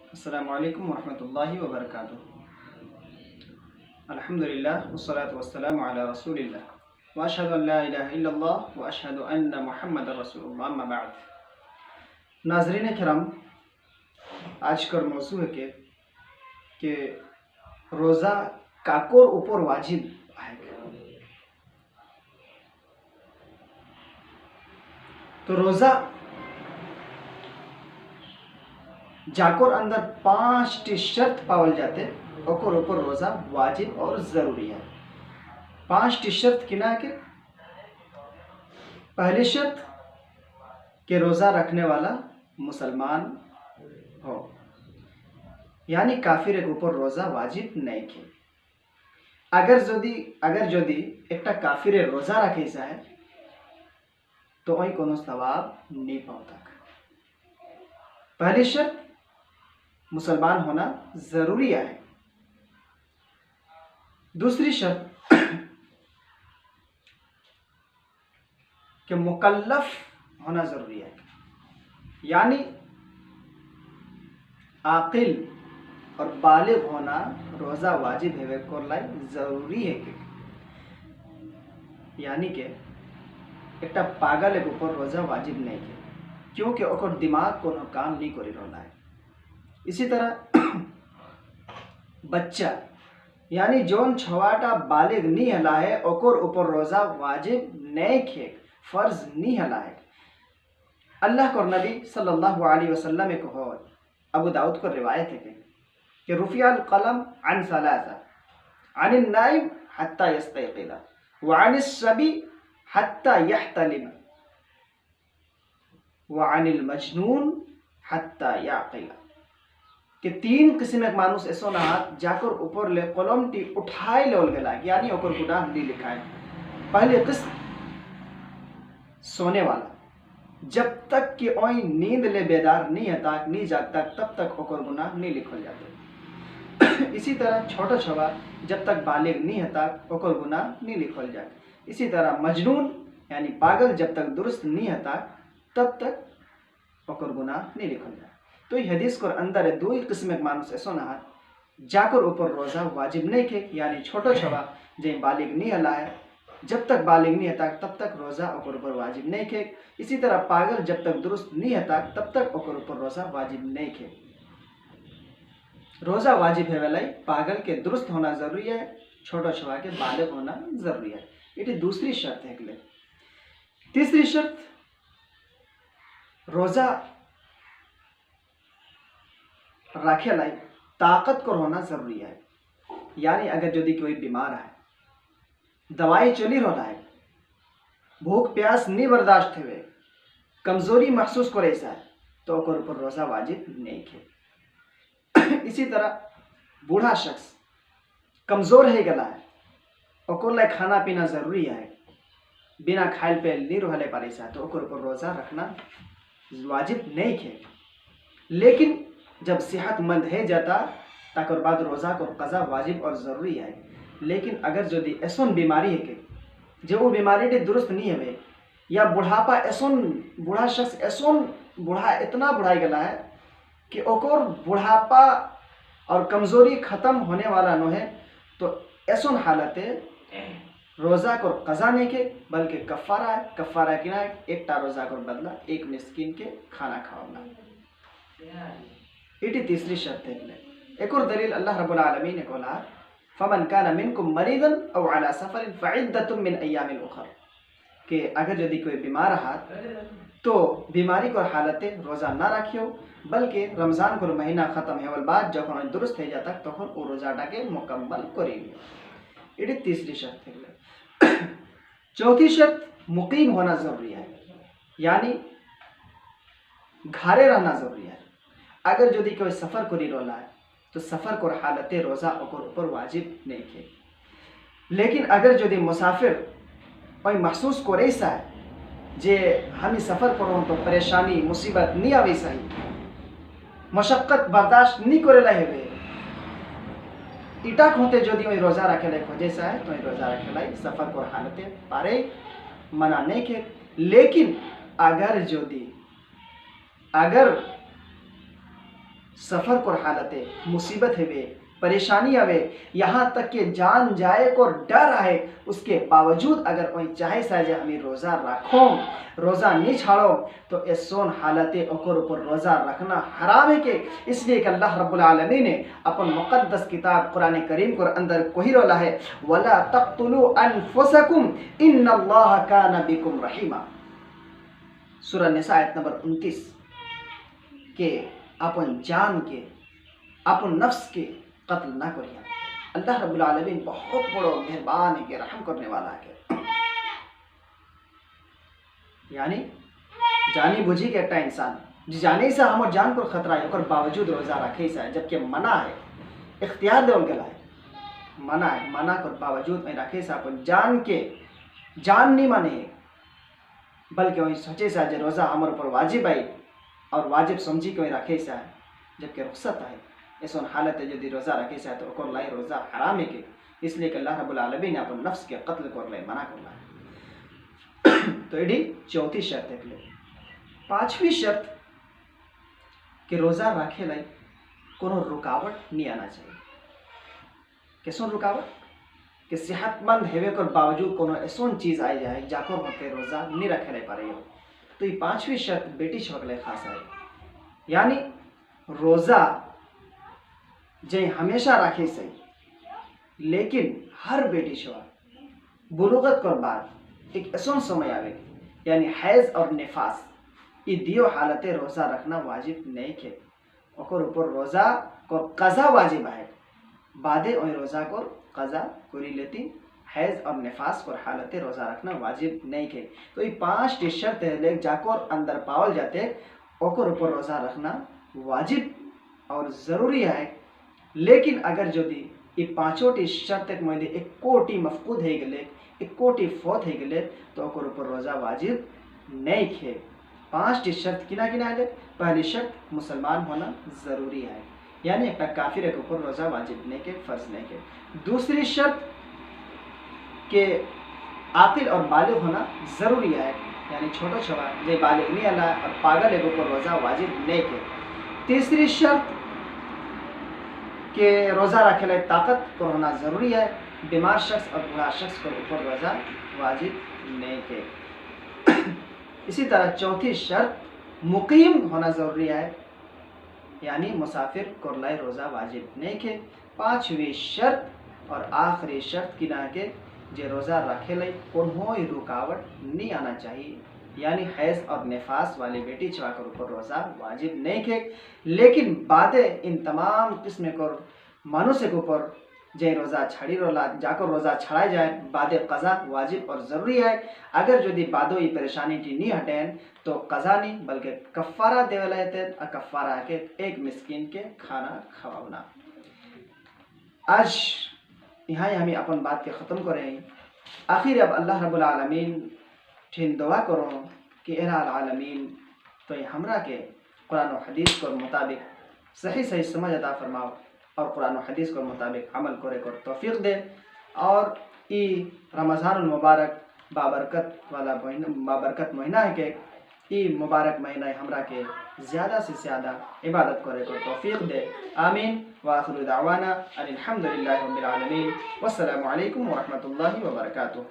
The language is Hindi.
अस्सलामु अलैकुम वरहमतुल्लाहि वबरकातुहू। अल्हम्दुलिल्लाह वस्सलातु वस्सलामु अला रसूलिल्लाह व अशहदु अन ला इलाहा इल्लल्लाह व अशहदु अन्न मुहम्मदर रसूलुल्लाह अम्मा बाद। नाज़रीन किराम, आज का मौजू है कि रोज़ा काकोर ऊपर वाजिब है। तो रोज़ा जाकोर अंदर 5 शर्त पावल जाते ओकर ऊपर रोज़ा वाजिब और ज़रूरी है। 5 शर्त किना के पहली शर्त कि रोज़ा रखने वाला मुसलमान हो, यानी काफिर के ऊपर रोज़ा वाजिब नहीं के। अगर जदि एक काफिर रोज़ा रखे जाए तो वही कोनो सवाब नहीं पाता। पहली शर्त मुसलमान होना जरूरी है। दूसरी शर्त कि मुकल्लफ होना जरूरी है, यानी आकिल और बालिग होना रोज़ा वाजिब है को लाई जरूरी है कि यानी कि एक पागल के ऊपर रोज़ा वाजिब नहीं है, क्योंकि ओकर दिमाग कोनो काम नहीं करी रहा है। इसी तरह बच्चा यानी जोन छवाटा बालिग नहीं हला है ओकर ऊपर रोज़ा वाजिब नहीं खे, फर्ज नहीं हला है। अल्लाह को नबी सल्लल्लाहु अलैहि वसल्लम को हो अबू दाऊद को रिवायत है कि रुफियाल कलम अन सलासा अनिन नाइम हत्ता यस्तयक़िला व अनिस सबी हत्ता यहतलिम व अनिल मजनून हत्ता याक़िला। कि 3 किस्म के मानुष ऐसो ना जाकर ऊपर ले कलम टी उठाए लेवल गला, यानी ओकर गुनाह नहीं लिखा है। पहले किस्म सोने वाला, जब तक कि ओई नींद ले बेदार नहीं हता नहीं जागता तब तक ओकर गुनाह नहीं लिखल जाते। इसी तरह छोटा छवा जब तक बालिग नहीं हता ओकर गुनाह नहीं लिखल जाए। इसी तरह मजनून यानी पागल जब तक दुरुस्त नहीं हता तब तक ओकर गुनाह नहीं लिखल जाए। तो ये हदीस को अंदर है 2 किस्म के मानुष ऐसो ना जाकर ऊपर रोज़ा वाजिब नहीं के, यानी छोटा छवा जे बालिग नहीं हला है जब तक बालिग नहीं हता तब तक रोज़ा ओकर ऊपर वाजिब नहीं के। इसी तरह पागल जब तक दुरुस्त नहीं हता तब तक ओकर ऊपर रोज़ा वाजिब नहीं के। रोज़ा वाजिब है वाला पागल के दुरुस्त होना जरूरी है, छोटा छवा के बालिग होना जरूरी है। ये दूसरी शर्त है। तीसरी शर्त रोज़ा रखे लाई ताकत को होना जरूरी है, यानी अगर यदि कोई बीमार है, दवाई चली रहा है, भूख प्यास नहीं बर्दाश्त हुए, कमजोरी महसूस करे सा तो ओकर ऊपर रोज़ा वाजिब नहीं है। इसी तरह बूढ़ा शख्स कमजोर है गला है, ओकर लाई खाना पीना जरूरी है, बिना खाइल पे नहीं रहले पारे सा तो ओकर ऊपर रोज़ा रखना वाजिब नहीं है। लेकिन जब सेहतमंद है जाता तकर बाद रोज़ा को कज़ा वाजिब और ज़रूरी है। लेकिन अगर यदि ऐसन बीमारी है कि जो वो बीमारी दुरुस्त नहीं है, या बुढ़ापा ऐसन बूढ़ा शख्स ऐसन बूढ़ा इतना बुढ़ाई गला है कि ओकर बुढ़ापा और कमज़ोरी ख़त्म होने वाला न है, तो ऐसन हालत रोज़ा को कज़ा नहीं के बल्कि कफ़ारा है। कफ़ारा कि ना एक रोज़ा को बदला एक मिस्किन के खाना खाओना। इटी तीसरी शर्त है। एक और दलील अल्लाह रब्बुल आलमीन ने कहा फमन काना मिनकुम मरीदन औ अला सफरिन फइद्दतुम मिन अय्यामिल उखर, कि अगर यदि कोई बीमार हाथ तो बीमारी को हालत रोज़ा ना रखियो, बल्कि रमज़ान को महीना ख़त्म होने बाद जब दुरुस्त हो जाता तो वो रोज़ाटा के मुकम्मल करेंगे। इटी तीसरी शर्त है। चौथी शर्त मुकीम होना ज़रूरी है, यानी घरे रहना ज़रूरी है। अगर यदि कोई सफ़र करी रोला है तो सफ़र को हालत रोज़ा ओकर ऊपर वाजिब नहीं है। लेकिन अगर यदि मुसाफिर कोई महसूस करे सा है जे हम सफ़र करो तो परेशानी मुसीबत नहीं आवे सही, मशक्क़त बर्दाश्त नहीं करे ला है, इटाक होते यदि वही रोज़ा रखे लाई खोजे सा है तो वही रोज़ा रखे लाई सफ़र को हालत पारे मना नहीं के। लेकिन अगर सफ़र को हालते मुसीबत है वे परेशानी आवे, यहाँ तक कि जान जाए को डर आए, उसके बावजूद अगर कोई चाहे साजे हमें रोज़ा रखो, रोज़ा नहीं छाड़ो, तो ऐसोन हालते ओकर ऊपर रोज़ा रखना हराम है के। इसलिए कि अल्लाह रब्बुल आलमीन ने अपन मुक़द्दस किताब कुरान करीम को अंदर कोही रोला है, वला तक़्तुलू अनफुसकुम इन्नल्लाह काना बिकुम रहीमा। सूरह निसा आयत नंबर 29 के अपन जान के अपन नफ्स के कत्ल ना करिए। अल्लाह रब्बुल आलमीन बहुत बड़ो मेहरबान है के रहम करने वाला है। यानी जानी बुझी के एक इंसान जी जाने से हमारे जान को खतरा है और बावजूद रोज़ा रखे सा है, जबकि मना है, इख्तियार दे उनके लाए मना है, मना कर बावजूद में रखे सा अपन जान के जान नहीं माने, बल्कि वही सोचे सा जो रोज़ा हमारे ऊपर वाजिब है और वाजिब समझी के वही रखे सा है, जबकि रुखसत है। ऐसा हालत है यदि रोज़ा रखे सा तो ओकर लाई रोज़ा हराम है के। इसलिए कि अल्लाह रब्बुल आलमीन ने अपन नफ्स के कत्ल कर लाई मना कर ला। तो यही चौथी शर्त है। पांचवी शर्त कि रोज़ा रखे लाई कोनो रुकावट नहीं आना चाहिए। कैसों रुकावट कि सेहतमंद हेवे कर बावजूद कोनो ऐसा चीज़ आई जाए जाकर होते रोज़ा नहीं रखे लाई पारे हो। तो ये पांचवी शर्त बेटी छोक ले खास है। यानी रोज़ा जे हमेशा रखे सही, लेकिन हर बेटी छुआ बुलुगत कर बाद एक ऐसा समय आवे यानी हैज़ और निफास, ये दियो हालते रोज़ा रखना वाजिब नहीं के। ओकर ऊपर रोज़ा को कज़ा वाजिब है, बादे और रोज़ा को कज़ा करी लेती। हैज़ और निफास को हालते रोज़ा रखना वाजिब नहीं के। तो ये पांच शर्त है ले जाकर अंदर पावल जाते ओकर ऊपर रोज़ा रखना वाजिब और ज़रूरी है। लेकिन अगर यदि ये पाँचों शर्त में एक कोटी मफकूद है गले, एक कोटी फौत है गले, तो ओकर ऊपर रोज़ा वाजिब नहीं खे। पांच शर्त किना किना है। पहली शर्त मुसलमान होना ज़रूरी है, यानी एक काफिर के ऊपर रोज़ा वाजिब नहीं के, फ़र्ज नहीं के। दूसरी शर्त के आकिल और बालिग होना ज़रूरी है, यानी छोटा छोटा जे बालिग नहीं अला और पागल के ऊपर रोज़ा वाजिब नहीं के। तीसरी शर्त के रोज़ा रखे लायक ताकत को होना ज़रूरी है, बीमार शख्स और बूढ़ा शख्स को ऊपर रोज़ा वाजिब नहीं के। इसी तरह चौथी शर्त मुकीम होना ज़रूरी है, यानी मुसाफिर को लाई रोज़ा वाजिब नहीं के। पांचवी शर्त और आखिरी शर्त की ना के जे रोज़ा रखे लाई कोई रुकावट नहीं आना चाहिए, यानी हैज़ और निफास वाली बेटी छुआकर ऊपर रोज़ा वाजिब नहीं के। लेकिन बादे इन तमाम किस्म को मनुष्य के ऊपर जे रोज़ा छड़ी रोला जाकर रोज़ा छड़ाया जाए बादे कज़ा वाजिब और ज़रूरी है। अगर यदि बादो ये परेशानी टी नहीं हटें तो कज़ा नहीं बल्कि कफ़ारा देवला है और कफ़ारा के एक मिस्किन के खाना खवाना। आज यहाँ हमें अपन बात के ख़त्म करें। आखिर अब अल्लाह रब्बुल आलमीन ठिन दुआ करो कि इलाह आलमीन तो हमरा के कुरान और हदीस के मुताबिक सही सही समझ अता फरमाओ और कुरान और हदीस के मुताबिक अमल करे को तौफीक दे। और ई रमज़ानुल मुबारक बाबरकत वाला बाबरकत महीना है के ई मुबारक महीना हमरा के ज़्यादा से ज़्यादा इबादत करे को तौफीक दे। आमीन व आखिरु दावाना अनिल हम्दुलिल्लाहि रब्बिल आलमीन। वस्सलामु अलैकुम व रहमतुल्लाहि व बरकातुहू।